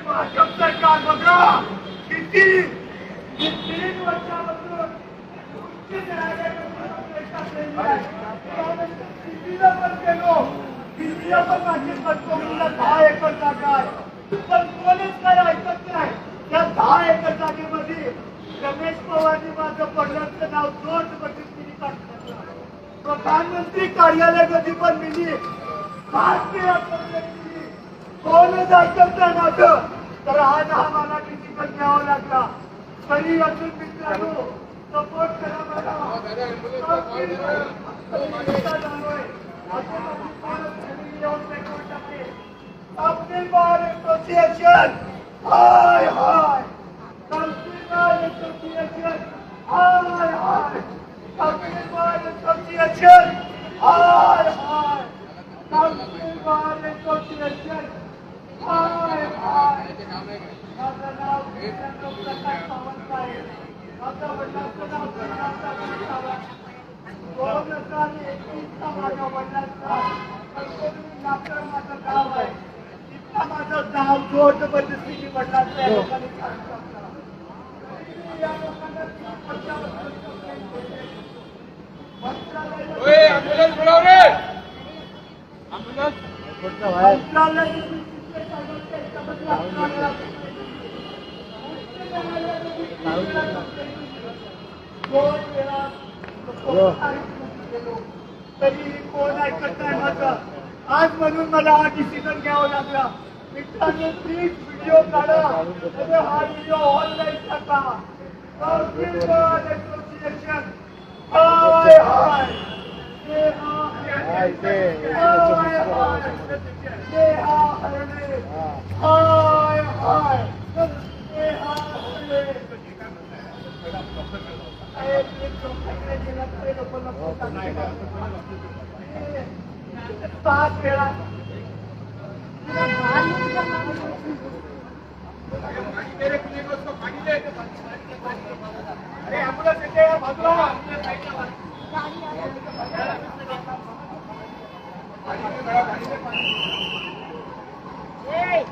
भाजप सरकार बघा किती 3 वर्षापासून उच्च दिल्लीला पण गेलो, दिल्लीला पण माझी पंतप्रधानांना 10 एकर जागा आहे, पण कोणीच काय ऐकत नाही. त्या 10 एकर जागेमध्ये रमेश पवारनी माझं पडल्याचं नाव जोड बघितली टाकलं. प्रधानमंत्री कार्यालयामध्ये पण मिली कोणच ऐकत नाही माझं. तर आज हा मला डिसिजन घ्यावा लागला. तरी अजून मित्रांनो सपोर्ट करा मला. अपनी बार एसोसिएशन हाय हाय, अपनी बार एसोसिएशन हाय हाय, अपनी बार एसोसिएशन हाय हाय, अपनी बार एसोसिएशन हाय हाय. माझं नाव प्रकाश सावंत आहे. माझ्या वडिलांचं नाव प्रकाश सावंत. 2021चा माझ्या वडिलांचा नागपूर माझं गाव आहे. इतका माझं गाव जोड बदलली वडिलांचं या लोकांनी सांगितलं. या लोकांना तरी कोण ऐकत नाही माझं. आज म्हणून मला हा डिसिजन घ्यावा लागला. मित्रांनो प्लीज व्हिडिओ काढा, हा व्हिडिओ ऑनलाईन टाका. असोसिएशन हाय हाय, पाच वेळा अरे ॲम्ब्युलन्स येते बाजूला. Hey!